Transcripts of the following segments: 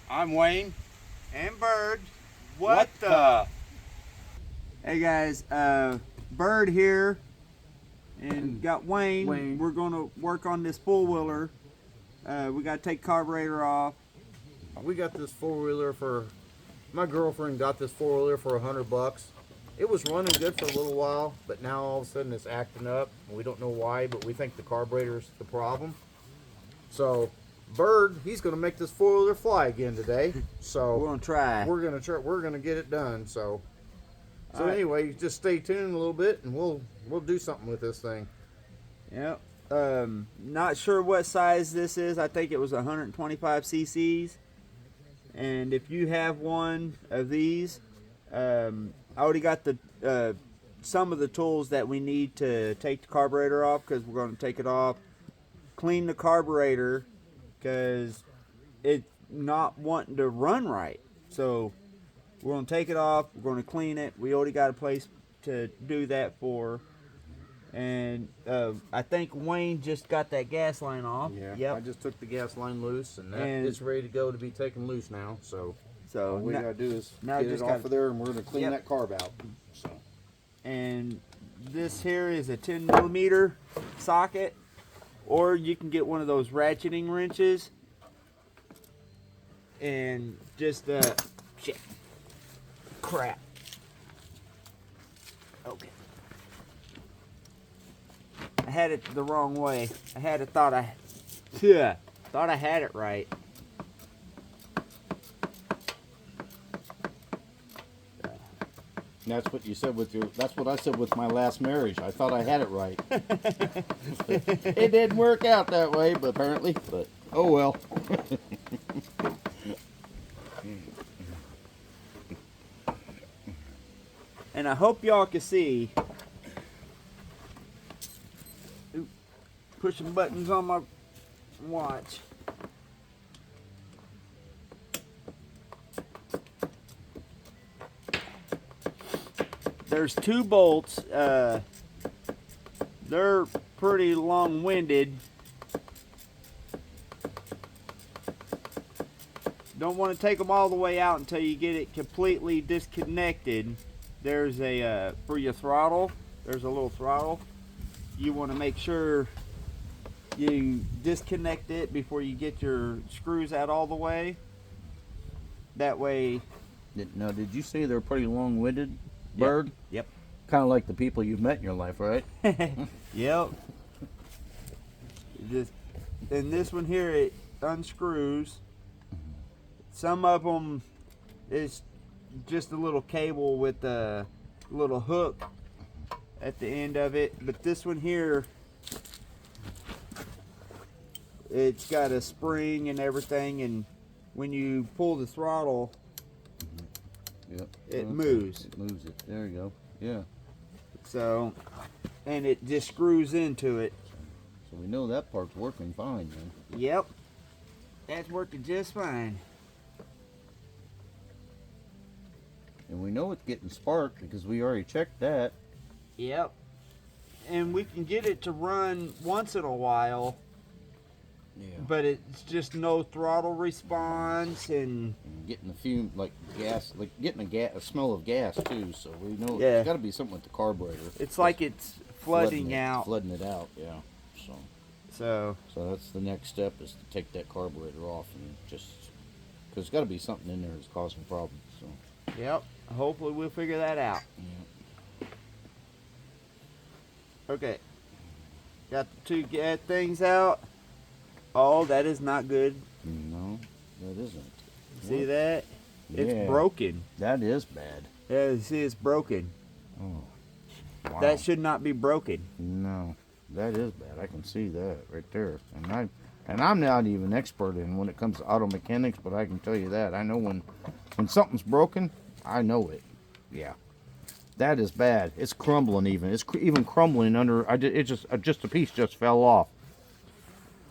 I'm Wayne. And Bird. What the? Hey guys, Bird here and got Wayne. Wayne. We're gonna work on this four-wheeler. We gotta take carburetor off. We got this four-wheeler for, my girlfriend got this four-wheeler for $100. It was running good for a little while, but now all of a sudden it's acting up. We don't know why, but we think the carburetor's the problem. So, Bird, he's gonna make this four-wheeler fly again today. So We're gonna try. we're gonna get it done. So All right. anyway, just stay tuned a little bit, and we'll do something with this thing. Yep. Not sure what size this is. I think it was 125 cc's. And if you have one of these, I already got the some of the tools that we need to take the carburetor off, because we're going to take it off, clean the carburetor because it's not wanting to run right. So we're going to take it off. We're going to clean it. We already got a place to do that for. And I think Wayne just got that gas line off. I Yep. just took the gas line loose, and And- it's ready to go to be taken loose now. So So all we no- gotta do is now get it just off gotta- of there, and we're gonna clean Yep. that carb out. So and this here is a 10 millimeter socket, or you can get one of those ratcheting wrenches and just shit crap. Okay, I had it the wrong way. I had it thought I had it right. That's what you said with your. That's what I said with my last marriage. I thought I had it right. It didn't work out that way, but apparently. But oh well. And I hope y'all can see. Oop, pushing buttons on my watch. There's two bolts. They're pretty long-winded. Don't want to take them all the way out until you get it completely disconnected. There's a for your throttle. There's a little throttle. You want to make sure you disconnect it before you get your screws out all the way. That way. Now, did you say they're pretty long-winded, Bird? Yep. Kind of like the people you've met in your life, right? Yep. And this one here, it unscrews. Some of them is just a little cable with a little hook at the end of it, but this one here, it's got a spring and everything, and when you pull the throttle, Yep. it moves. It moves it. There you go. Yeah. So, and it just screws into it. So we know that part's working fine, then. Yep, that's working just fine. And we know it's getting sparked because we already checked that. Yep. And we can get it to run once in a while, Yeah. but it's just no throttle response, and And getting a fume, like gas, like getting a smell of gas too. So we know Yeah. it's got to be something with the carburetor. it's like it's flooding it, out. Flooding it out, yeah. So, So that's the next step, is to take that carburetor off and just, because there's got to be something in there that's causing problems. So yep. Hopefully we'll figure that out. yeah. Okay. Got the two things out. Oh, that is not good. No, that isn't. See that? It's Yeah. broken. That is bad. Yeah, you see, it's broken. Oh, wow. That should not be broken. No, that is bad. I can see that right there. And I'm not even expert in when it comes to auto mechanics, but I can tell you that I know when something's broken, I know it. Yeah, that is bad. It's crumbling even. It's even crumbling under. It just a piece just fell off.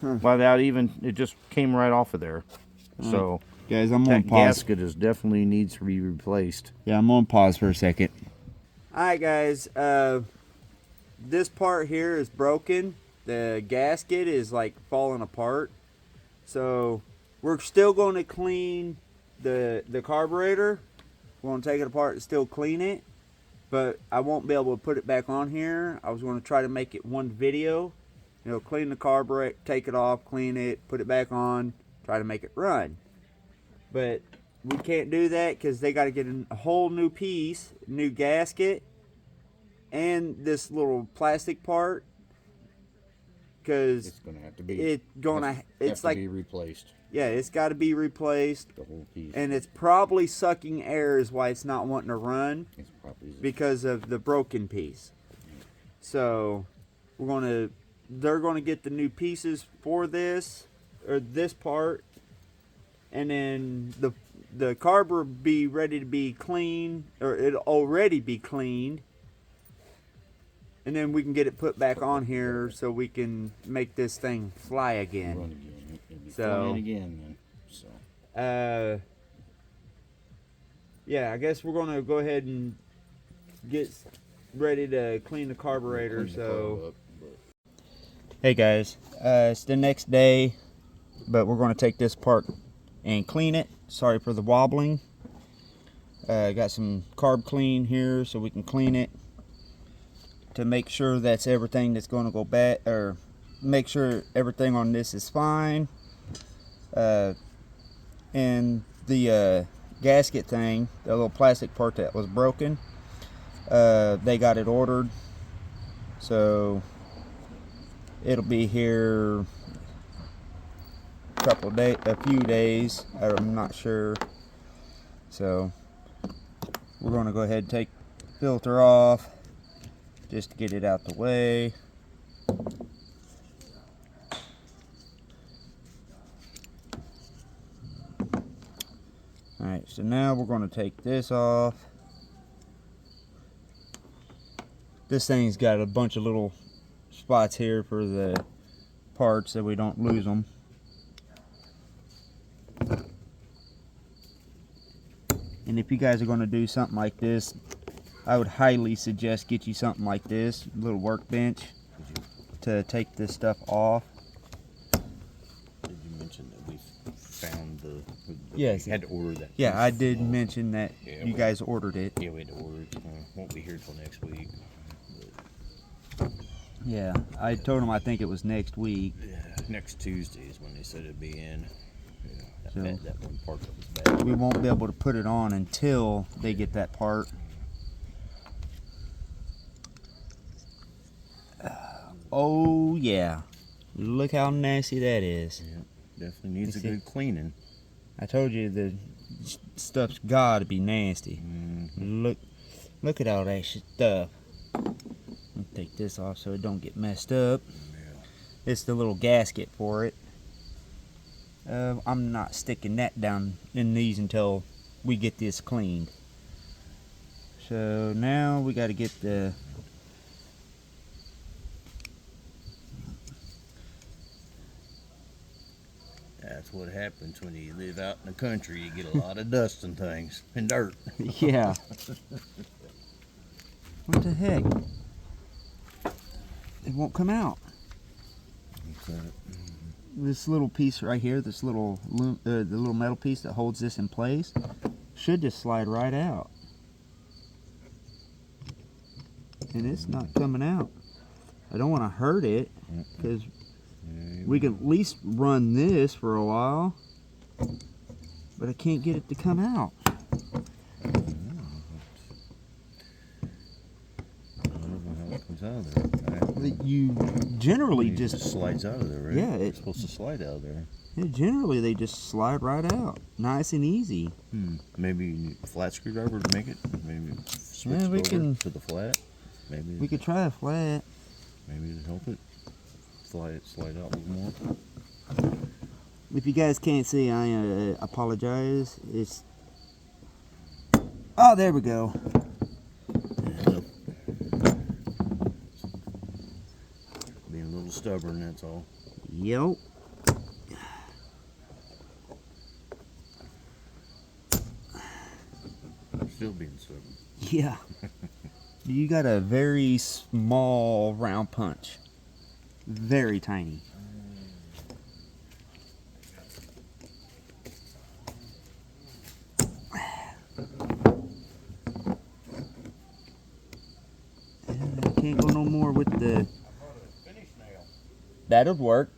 Without even, it just came right off of there. So Guys, I'm that gasket is definitely needs to be replaced. Yeah, I'm gonna pause for a second. Alright guys, this part here is broken. The gasket is like falling apart. So we're still going to clean the carburetor. We're going to take it apart and still clean it, but I won't be able to put it back on here. I was going to try to make it one video. You know, clean the carburetor, take it off, clean it, put it back on, try to make it run. But we can't do that because they got to get a whole new piece, new gasket, and this little plastic part. Because It's gonna have to be. it's like be replaced. Yeah, it's got to be replaced, The whole piece. and it's probably sucking air is why it's not wanting to run It's probably because of the broken piece. So they're gonna get the new pieces for this or this part, and then the carburetor be ready to be cleaned, or it'll already be cleaned. And then we can get it put back on here so we can make this thing fly again. run again. It'll be So- flying again then. So Yeah, I guess we're gonna go ahead and get ready to clean the carburetor. clean the So, carb up, but hey guys, it's the next day, but we're gonna take this part and clean it. Sorry for the wobbling. Got some carb clean here so we can clean it to make sure that's everything that's going to go back, or make sure everything on this is fine. And the gasket thing, the little plastic part that was broken, they got it ordered, so it'll be here a few days. I'm not sure. So we're going to go ahead and take the filter off just to get it out the way. Alright, so now we're going to take this off. This thing's got a bunch of little spots here for the parts so we don't lose them. And if you guys are going to do something like this, I would highly suggest get you something like this, a little workbench to take this stuff off. did you mention that we found the Yes. we had to order that? Yeah, piece? I did mention that Yeah, you guys ordered it. Yeah, we had to order it. Won't be here till next week. Yeah, I told them I think it was next week. Yeah, next Tuesday is when they said it'd be in. Yeah, So- that one part that was bad. We won't be able to put it on until they get that part. Oh yeah, look how nasty that is. Yeah, definitely needs You a see? good cleaning. I told you the stuff's gotta be nasty. Look at all that stuff. I'll take this off so it don't get messed up. It's the little gasket for it. I'm not sticking that down in these until we get this cleaned. So now we got to get the That's what happens when you live out in the country. You get a lot of dust and things and dirt. yeah. What the heck? It won't come out. This little piece right here, this little the little metal piece that holds this in place, should just slide right out. And it's not coming out. I don't want to hurt it because we can at least run this for a while, but I can't get it to come out. I don't know how it comes out of there. You generally It just slides out of there, right? Yeah, It's supposed to slide out of there. generally they just slide right out, nice and easy. Maybe you need a flat screwdriver to make it. Maybe switch Yeah, we it over can- to the flat. Maybe We could try a flat. maybe to help it slide out a little more. If you guys can't see, I apologize. It's oh, there we go. So, being a little stubborn, that's all. Yep. Still being stubborn. Yeah. You got a very small round punch. Very tiny. with the... Finish nail. That'll work.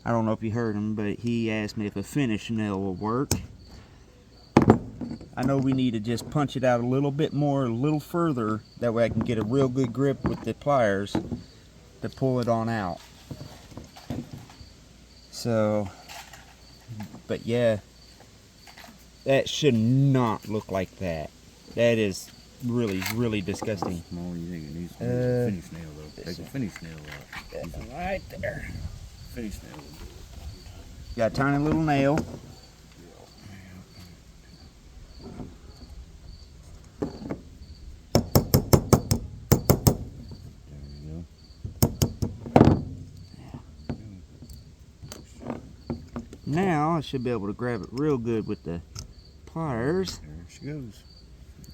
I don't know if you heard him, but he asked me if a finish nail will work. I know we need to just punch it out a little bit more, a little further. That way I can get a real good grip with the pliers to pull it on out. So, but yeah, that should not look like that. That is really, really disgusting. Small, you think it needs to use a finish nail though. Take a finish nail out. That's right there. Finish nail. Got a tiny little nail. Now I should be able to grab it real good with the pliers. There she goes.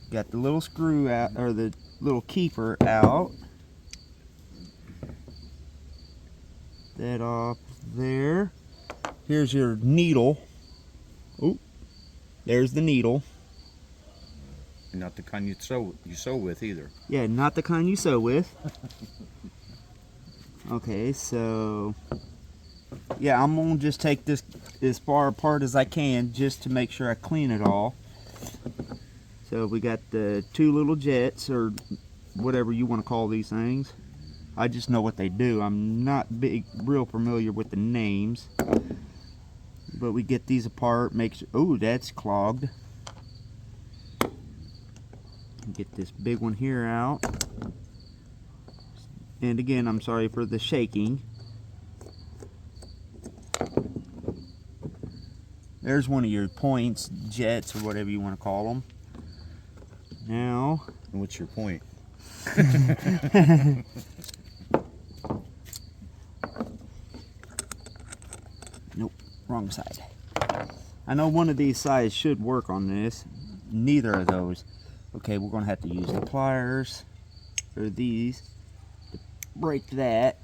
Got the little screw out, or the little keeper out. That off there. Here's your needle. Oh, there's the needle. Not the kind you sew with either. Yeah, not the kind you sew with. Okay, so yeah, I'm gonna just take this as far apart as I can just to make sure I clean it all. So we got the two little jets, or whatever you want to call these things. I just know what they do. I'm not real familiar with the names. But we get these apart, make sure, oh, that's clogged. Get this big one here out. And again, I'm sorry for the shaking. There's one of your points, jets, or whatever you want to call them. Now, And what's your point? nope, wrong side. I know one of these sides should work on this. Neither of those. Okay, we're going to have to use the pliers, or these, to break that.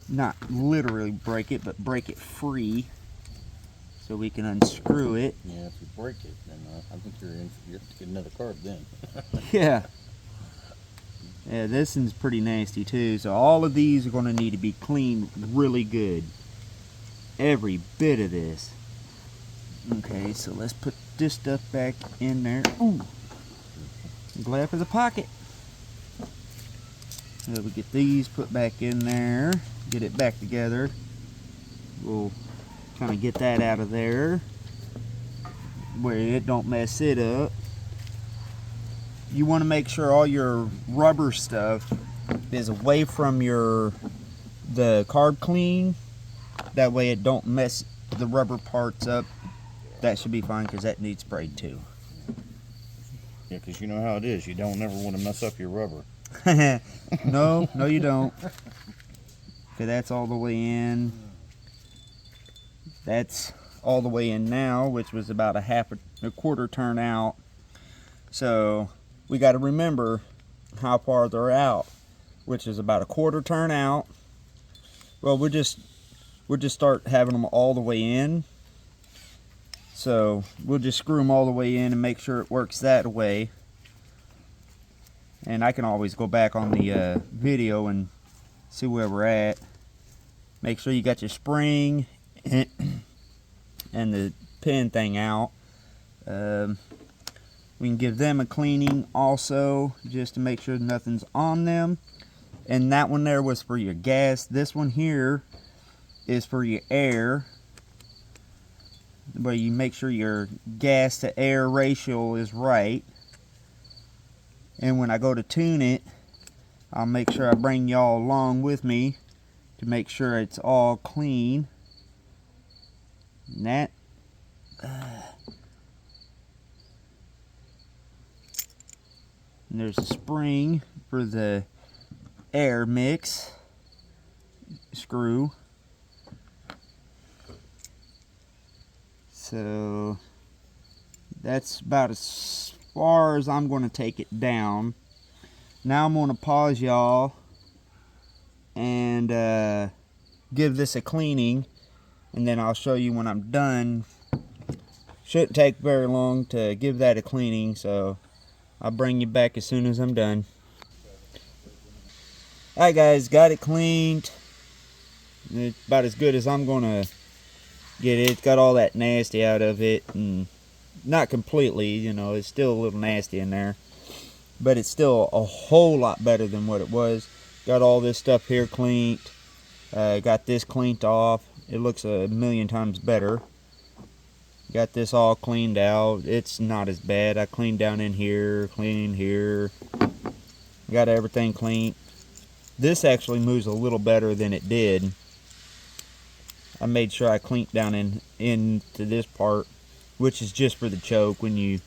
Not literally break it, but break it free, so we can unscrew it. Yeah, if you break it, then I think you have to get another card then. Yeah. Yeah, this one's pretty nasty too. So all of these are going to need to be cleaned really good. Every bit of this. Okay, so let's put this stuff back in there. Ooh. I'm glad for the pocket. So we get these put back in there. Get it back together. We'll kind of get that out of there where it don't mess it up. You want to make sure all your rubber stuff is away from the carb clean. That way it don't mess the rubber parts up. That should be fine because that needs sprayed too. Yeah, because you know how it is. You don't never want to mess up your rubber. No, you don't. Okay, that's all the way in. That's all the way in now, which was about a quarter turn out. So we got to remember how far they're out, which is about a quarter turn out. Well, we'll just start having them all the way in. So we'll just screw them all the way in and make sure it works that way. And I can always go back on the video and see where we're at. Make sure you got your spring and the pin thing out. We can give them a cleaning also, just to make sure nothing's on them. And that one there was for your gas. This one here is for your air, where you make sure your gas to air ratio is right. And when I go to tune it, I'll make sure I bring y'all along with me to make sure it's all clean. And that and there's a spring for the air mix screw. So that's about as far as I'm going to take it down. Now I'm going to pause y'all and give this a cleaning, and then I'll show you when I'm done. Shouldn't take very long to give that a cleaning, so I'll bring you back as soon as I'm done. Alright guys, got it cleaned. It's about as good as I'm gonna get it. It's got all that nasty out of it, and not completely, you know, it's still a little nasty in there, but it's still a whole lot better than what it was. Got all this stuff here cleaned. Got this cleaned off. It looks a million times better. Got this all cleaned out. It's not as bad. I cleaned down in here, cleaned here. Got everything cleaned. This actually moves a little better than it did. I made sure I cleaned down into this part, which is just for the choke. When you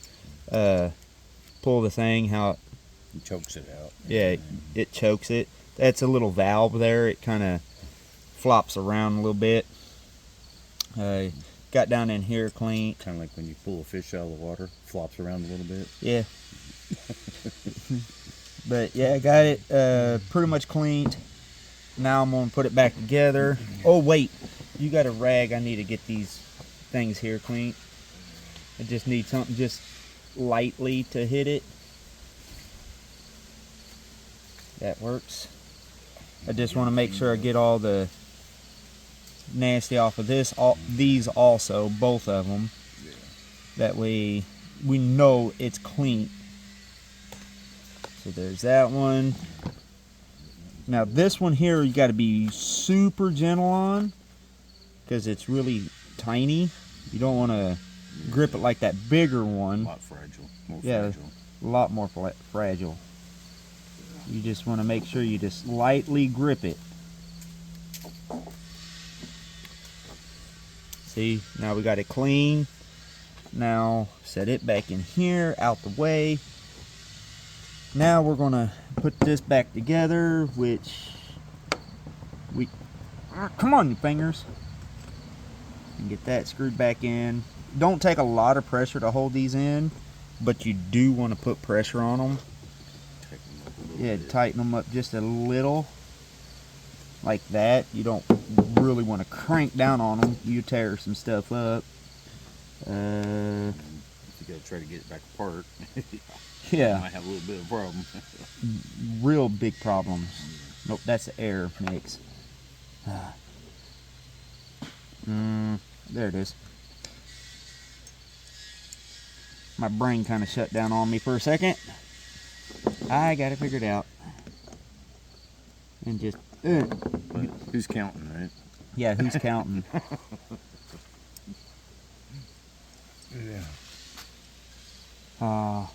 pull the thing, how It chokes it out. yeah, it chokes it. That's a little valve there. It kind of flops around a little bit. Got down in here clean. Kind of like when you pull a fish out of the water, flops around a little bit. Yeah. But yeah, I got it pretty much cleaned. Now I'm gonna put it back together. Oh wait, you got a rag. I need to get these things here cleaned. I just need something just lightly to hit it. That works. I just want to make sure I get all the nasty off of these also, both of them. That way we know it's clean. So there's that one. Now this one here you got to be super gentle on, because it's really tiny. You don't want to grip it like that bigger A one. lot fragile. More Yeah. fragile. A lot more fragile. You just want to make sure you just lightly grip it. See, now we got it clean. Now set it back in here, out the way. Now we're gonna put this back together, which come on, you fingers, and get that screwed back in. Don't take a lot of pressure to hold these in, but you do want to put pressure on them. Tighten them up a little Yeah, bit. tighten them up just a little, like that. You don't really want to crank down on them. You tear some stuff up. You gotta try to get it back apart. You Yeah, might have a little bit of a problem. real big problems. Nope, that's the air mix. There it is. My brain kind of shut down on me for a second. I got it figured out. And just, But who's counting, right? yeah, who's counting? Yeah.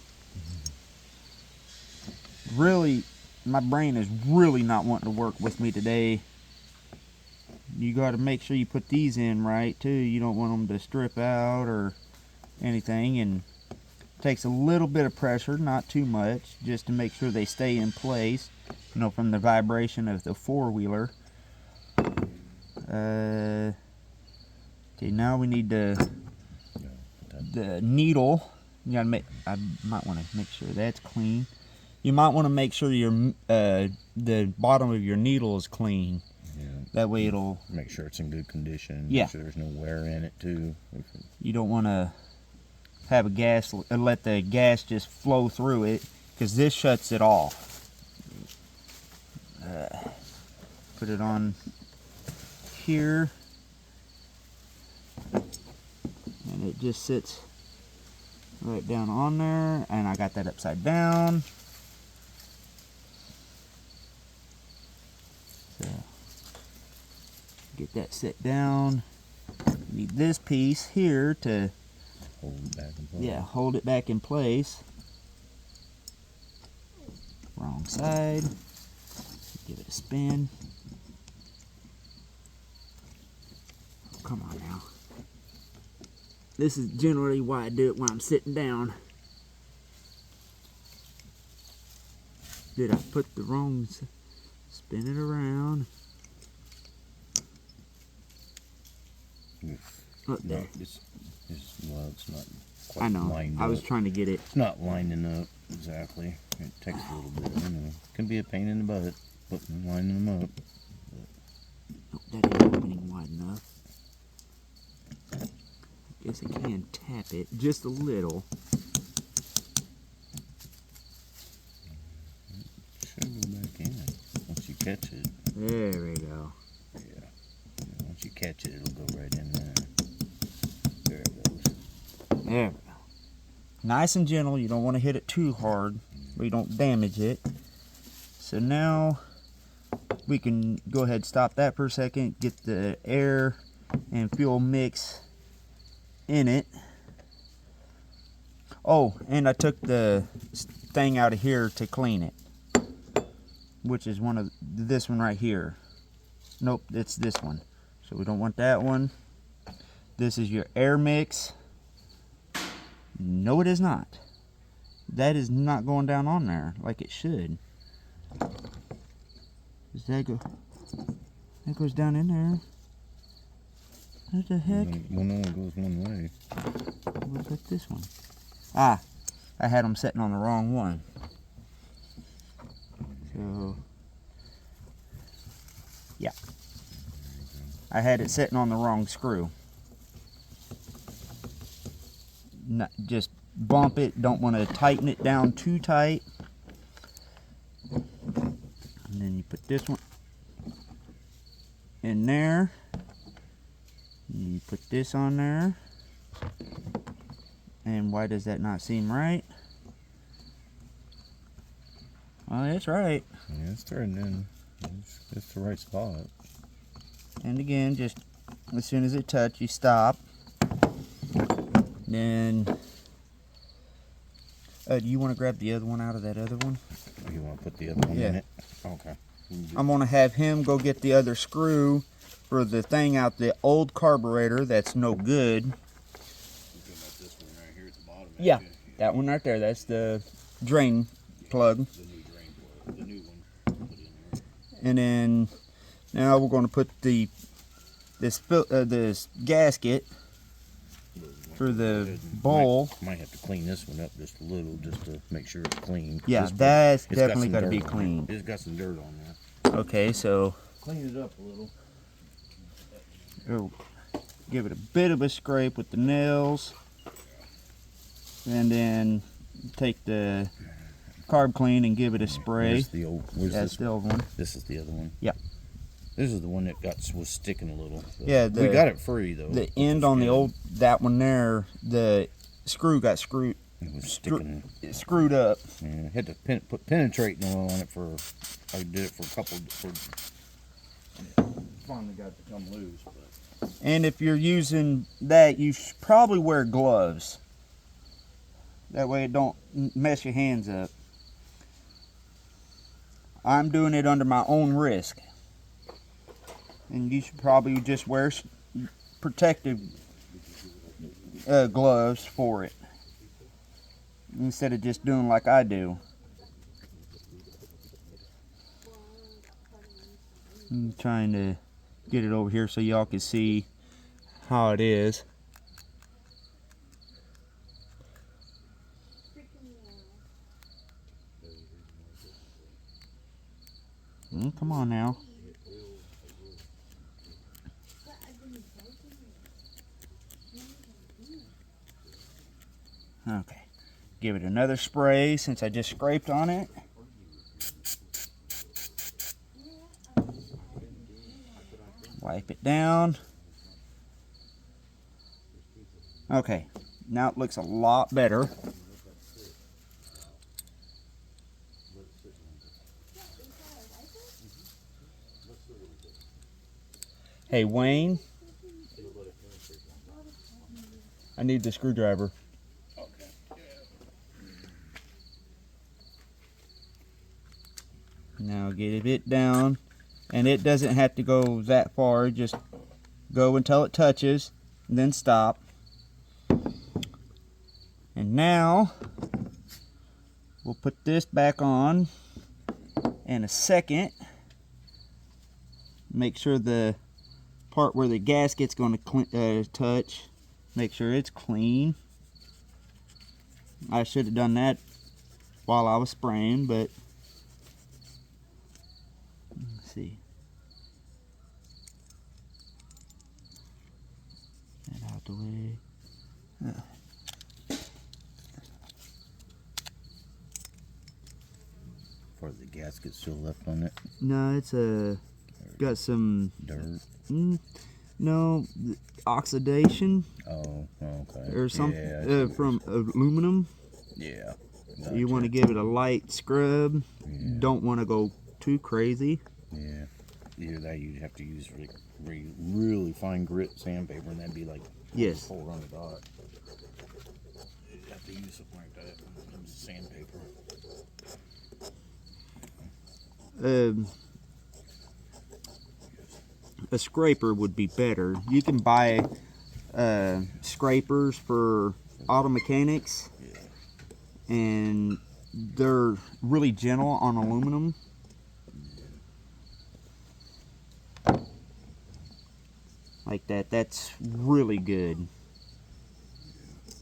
Really, my brain is really not wanting to work with me today. You got to make sure you put these in right too. You don't want them to strip out or anything, and takes a little bit of pressure, not too much, just to make sure they stay in place, you know, from the vibration of the four-wheeler. Okay, now we need the needle. You gotta make, I might want to make sure that's clean. You might want to make sure your the bottom of your needle is clean. Yeah. That way it'll, Make sure it's in good condition. Yeah. Make sure there's no wear in it too. you don't want to have a gas, let the gas just flow through it, because this shuts it off. Put it on here, and it just sits right down on there, and I got that upside down. So get that set down. Need this piece here to, Hold it back and forth. yeah, hold it back in place. Wrong side. Give it a spin. Come on now. This is generally why I do it when I'm sitting down. Did I put the wrong? Spin it around. Up there. No, well, it's not quite I know. lined I was up. trying to get it. It's not lining up exactly. It takes a little bit. You know, can be a pain in the butt, lining them up. Nope, that ain't opening wide enough. Guess I can tap it just a little. catch it. There we go. Once you catch it, it'll go right in there. There it goes. There we go. Nice and gentle. You don't want to hit it too hard, but you don't damage it. So now we can go ahead and stop that for a second, get the air and fuel mix in it. Oh, and I took the thing out of here to clean it, which is this one right here. Nope, it's this one. So we don't want that one. This is your air mix. No, it is not. That is not going down on there like it should. Does that go? That goes down in there. What the heck? One only goes one way. What about this one? Ah, I had them setting on the wrong one. So, yeah. I had it sitting on the wrong screw. Not, just bump it. Don't want to tighten it down too tight. And then you put this one in there. You put this on there. And why does that not seem right? Well, that's right. Yeah, it's turning in. It's the right spot. And again, just as soon as it touches, you stop. Then, do you want to grab the other one out of that other one? You want to put the other one in Yeah. it? Okay. I'm going to have him go get the other screw for the thing out the old carburetor that's no good. This one right here at the bottom. Yeah, that one right there. That's the drain plug. The new drain plug. The new one. Put in there. And then now we're going to put this gasket for the bowl. Might have to clean this one up just a little, just to make sure it's clean. Yeah, This one, that's it's got definitely some got to dirt be on it. cleaned. It's got some dirt on there. Okay, so Clean it up a little. give it a bit of a scrape with the nails, and then take the carb clean and give it a spray. Where's the old? Where's That's this? the old one. This is the other one. Yep. This is the one that was sticking a little. So Yeah, we got it free though. The which end is on the good. old, that one there, the screw got screwed It was sticking. screwed up. Yeah, had to put penetrating oil on it for. I did it for a couple. Finally got it to come loose, but. And if you're using that, you should probably wear gloves. That way it don't mess your hands up. I'm doing it under my own risk. And you should probably just wear protective gloves for it. Instead of just doing like I do. I'm trying to get it over here so y'all can see how it is. Come on now. Okay. Give it another spray since I just scraped on it. Wipe it down. Okay. Now it looks a lot better. Hey, Wayne. I need the screwdriver. Now get it down, and it doesn't have to go that far, just go until it touches and then stop. And now we'll put this back on in a second. Make sure the part where the gasket's going to touch, make sure it's clean. I should have done that while I was spraying, but let's see. Get out the way. For the gasket still left on it? No, it's got some Dirt. no oxidation Oh, okay. or something Yeah, I see what from aluminum. Yeah. So you want to give it a light scrub. Yeah. Don't want to go too crazy. Yeah. Either that, you'd have to use really fine grit sandpaper, and that'd be like Yes. 4 on the dot. You'd have to use something like that. Sandpaper. A scraper would be better. You can buy scrapers for auto mechanics, and they're really gentle on aluminum. Like that. That's really good.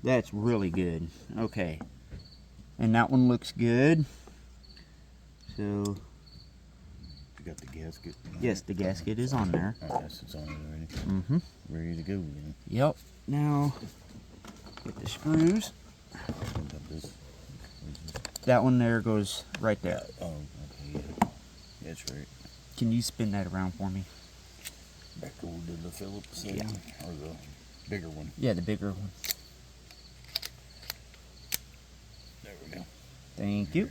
That's really good. Okay. And that one looks good. So, You got the gasket? yes, the gasket is on there. Oh, yes, it's on already. Mm-hmm. Ready to go then. Yep. Now, get the screws. Got this. That one there goes right there. Oh, okay, yeah. That's right. Can you spin that around for me? Back over to the Phillips Yeah. thing, or the bigger one. Yeah, the bigger one. There we go. Thank you.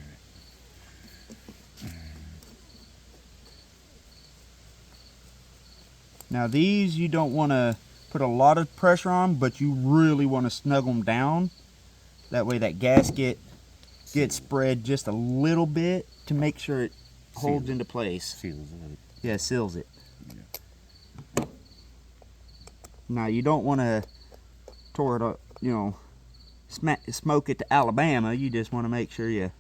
Now these you don't want to put a lot of pressure on, but you really want to snug them down. That way that gasket gets spread just a little bit to make sure it holds Seals. into place. Seals it. Yeah, seals it. Yeah. Now you don't want to tore it up, smoke it to Alabama. You just want to make sure you.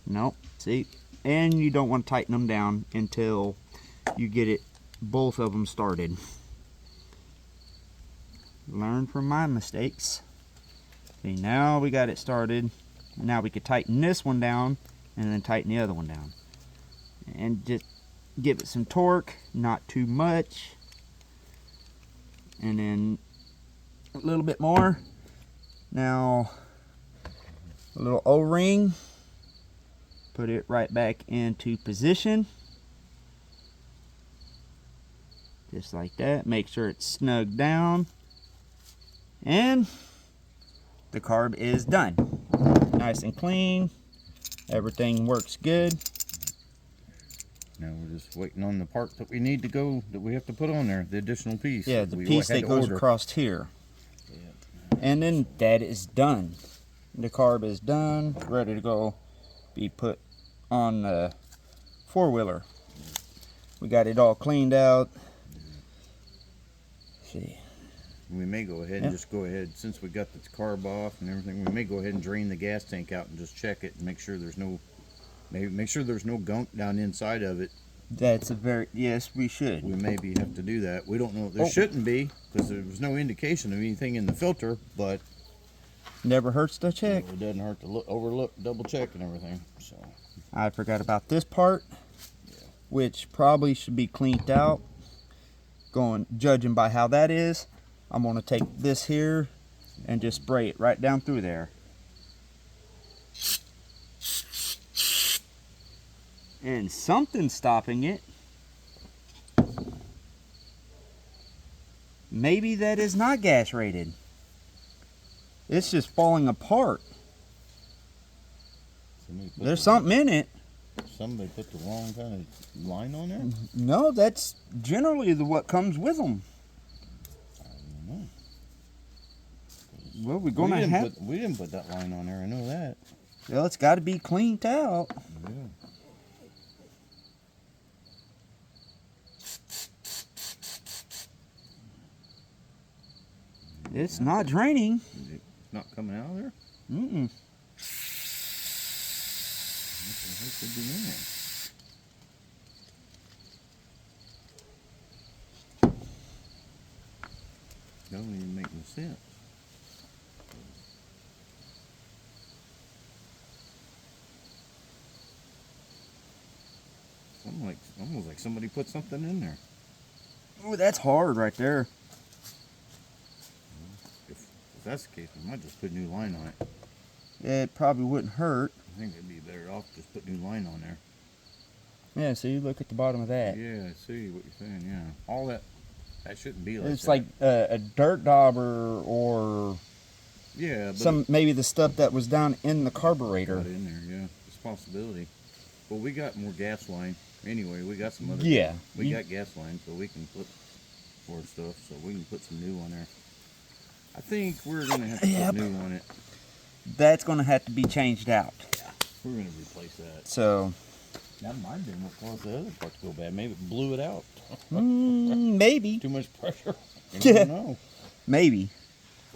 Nope. See, and you don't want to tighten them down until you get it, both of them started. Learn from my mistakes. See, now we got it started. Now we could tighten this one down and then tighten the other one down. And just give it some torque, not too much. And then a little bit more. Now, a little O-ring. Put it right back into position. Just like that. Make sure it's snug down. And the carb is done. Nice and clean. Everything works good. Now we're just waiting on the part that we need to go, that we have to put on there, the additional piece. Yeah, the we piece had that to goes order. across here. Yeah. And then that is done. The carb is done, ready to go be put on the four-wheeler. We got it all cleaned out. See. We may go ahead Yep. and just go ahead, since we got the carb off and everything, we may go ahead and drain the gas tank out and just check it and make sure there's no, maybe make sure there's no gunk down inside of it. That's a very, yes, we should. We maybe have to do that. We don't know. There Oh. shouldn't be, because there was no indication of anything in the filter, but Never hurts to check. it doesn't hurt to overlook, double check and everything. So I forgot about this part, which probably should be cleaned out. Judging by how that is, I'm going to take this here and just spray it right down through there. And something's stopping it. Maybe that is not gas rated. It's just falling apart. There's something in it. Somebody put the wrong kind of line on there. No, that's generally what comes with them. Well, we're gonna have. We didn't put that line on there. I know that. Well, it's got to be cleaned out. Yeah. It's not draining. Is it not coming out of there? Mm-mm. What the heck could be in there? That don't even make no sense. Almost like somebody put something in there. Oh, that's hard right there. If that's the case, we might just put a new line on it. it probably wouldn't hurt. I think it'd be better off just put new line on there. Yeah, so you look at the bottom of that. Yeah, I see what you're saying. Yeah, all that shouldn't be like It's that. like a dirt dauber or yeah, but some maybe the stuff that was down in the got carburetor. in there. Yeah, it's a possibility. Well, we got more gas line anyway. We got some other. Yeah, we you- got gas line, so we can put more stuff. So we can put some new on there. I think we're gonna have to Yep. put new on it. That's going to have to be changed out. We're gonna replace that. So That might have been what caused the other part to go bad. Maybe it blew it out. maybe, Too much pressure. You Yeah. don't know. maybe.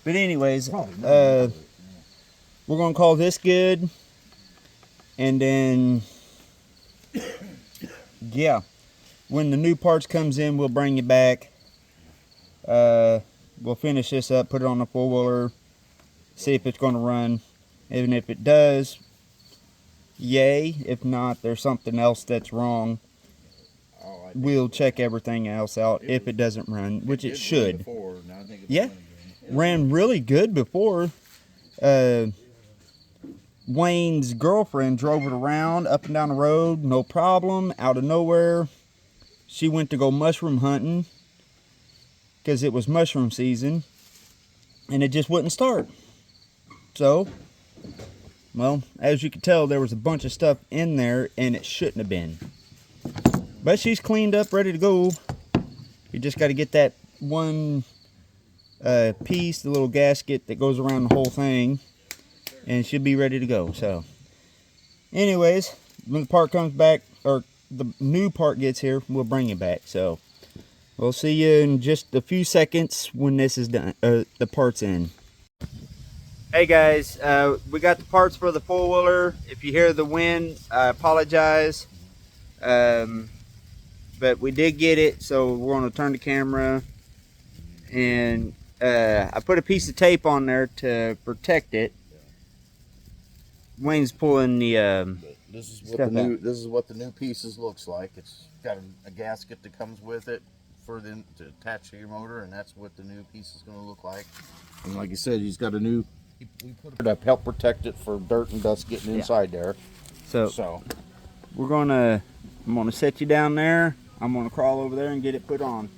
But anyways, Probably not. we're going to call this good, and then yeah, when the new parts comes in, we'll bring you back. We'll finish this up, put it on the four-wheeler, see if it's going to run, and if it does, yay. If not, there's something else that's wrong. Oh, I think We'll check everything else out if it doesn't run, which it did run should. Before. Now I think it's Yeah. running again. Ran really good before. Wayne's girlfriend drove it around up and down the road, no problem. Out of nowhere, she went to go mushroom hunting because it was mushroom season, and it just wouldn't start. So, well, as you can tell, there was a bunch of stuff in there, and it shouldn't have been. But she's cleaned up, ready to go. You just got to get that one piece, the little gasket that goes around the whole thing, and she'll be ready to go. So anyways, when the part comes back, or the new part gets here, we'll bring it back. So we'll see you in just a few seconds when this is done, the part's in. Hey guys, we got the parts for the four-wheeler. If you hear the wind, I apologize, but we did get it, so we're going to turn the camera, and I put a piece of tape on there to protect it. Wayne's pulling the But this is what Step the new out. this is what the new pieces looks like. It's got a gasket that comes with it for them to attach to your motor, and that's what the new piece is going to look like. And like I said, he's got a new. We put it up to help protect it for dirt and dust getting inside there. so So I'm gonna set you down there. I'm gonna crawl over there and get it put on.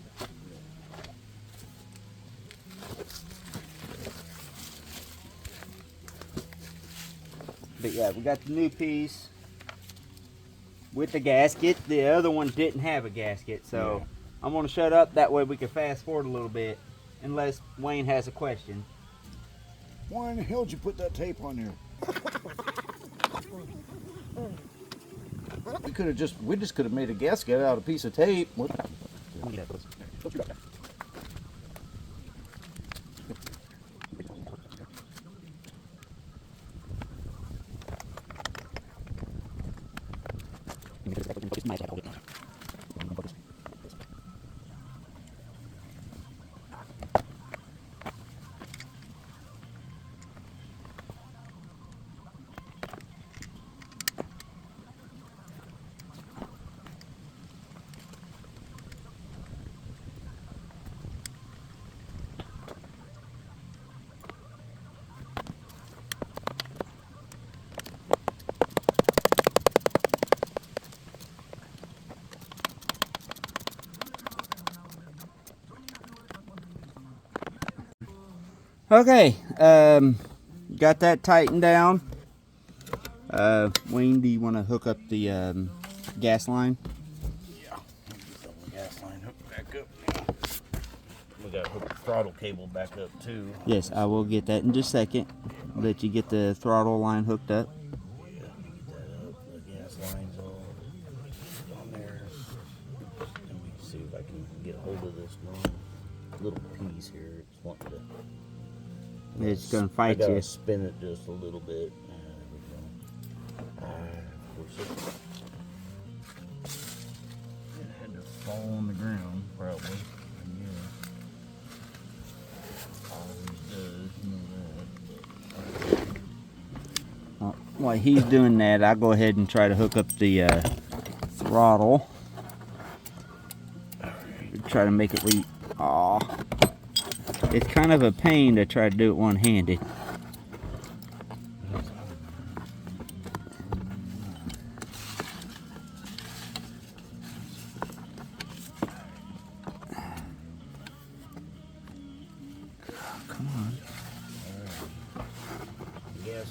But yeah, we got the new piece with the gasket. The other one didn't have a gasket, so Yeah. I'm gonna shut up. That way we can fast forward a little bit, unless Wayne has a question. Why in the hell did you put that tape on there? we just could have made a gasket out of a piece of tape. What? Okay, got that tightened down. Wayne, do you want to hook up the gas line? Yeah. Get the gas line hooked back up. We got to hook the throttle cable back up too. Yes, I will get that in just a second. I'll let you get the throttle line hooked up. Yeah, get that up. The gas line's all on there. Let me see if I can get a hold of this little piece here. It's wanting to. It's gonna I fight gotta you. spin it just a little bit. There we go. Of course it had to fall on the ground, probably. Yeah. Always does, you know that. While he's doing that, I'll go ahead and try to hook up the throttle. Try to make it read. Aw. It's kind of a pain to try to do it one-handed.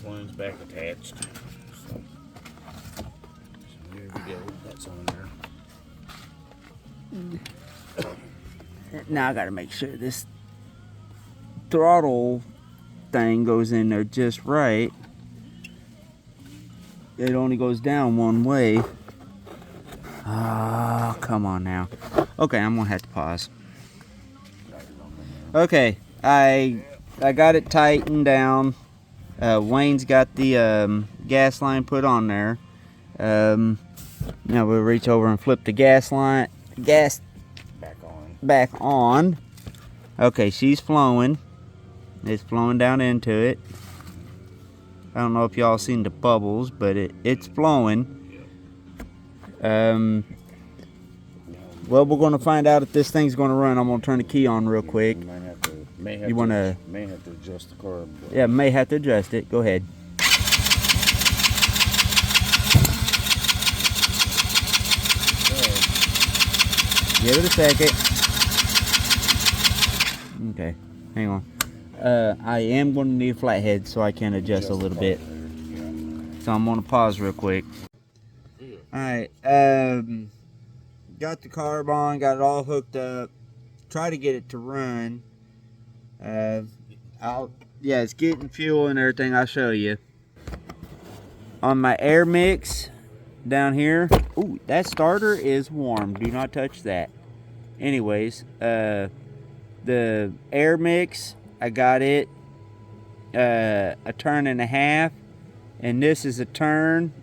line's back attached. So there we go. That's on there. Now I gotta make sure this throttle thing goes in there just right. It only goes down one way. Oh, come on now. Okay, I'm gonna have to pause. Okay, I got it tightened down. Wayne's got the gas line put on there. Now we'll reach over and flip the gas back on. Okay, she's flowing. It's flowing down into it. I don't know if y'all seen the bubbles, but it's flowing. Well, we're gonna find out if this thing's gonna run. I'm gonna turn the key on real quick. May have to adjust the carb. Yeah, may have to adjust it. Go ahead. Give it a second. Okay, hang on. I am going to need a flathead so I can adjust a little bit. So I'm going to pause real quick. Alright, got the carb on, got it all hooked up. Try to get it to run. Yeah, it's getting fuel and everything. I'll show you. On my air mix down here. Ooh, that starter is warm. Do not touch that. Anyways, the air mix, I got it a turn and a half, and this is a turn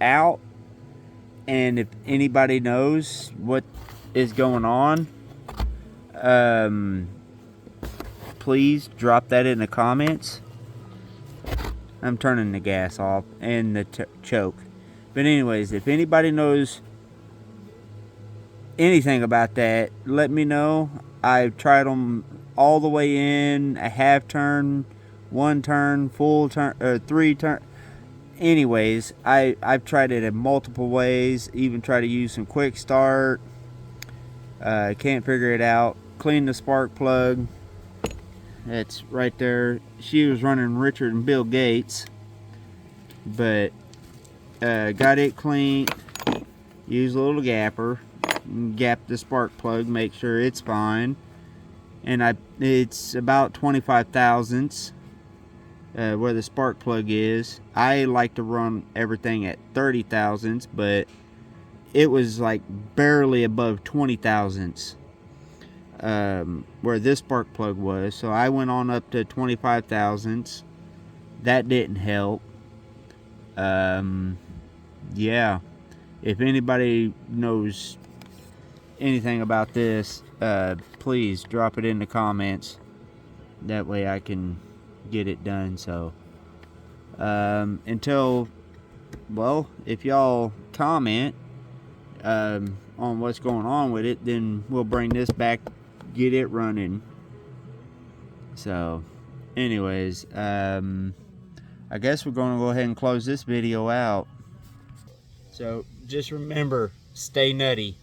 out. And if anybody knows what is going on, please drop that in the comments. I'm turning the gas off and the choke. But anyways, if anybody knows anything about that, let me know. I've tried them all the way in, a half turn, one turn, full turn, 3 turn. Anyways, I've tried it in multiple ways. Even tried to use some quick start. Can't figure it out. Clean the spark plug. That's right there. She was running Richard and Bill Gates, but got it clean. Use a little gapper. Gap the spark plug. Make sure it's fine. And it's about 25 thousandths. Where the spark plug is. I like to run everything at 30 thousandths, but it was like barely above 20 thousandths where this spark plug was. So I went on up to 25 thousandths. That didn't help. Yeah, if anybody knows anything about this, please drop it in the comments. That way I can get it done. So until, well, if y'all comment on what's going on with it, then we'll bring this back, get it running. So anyways, I guess we're going to go ahead and close this video out. So just remember, stay nutty.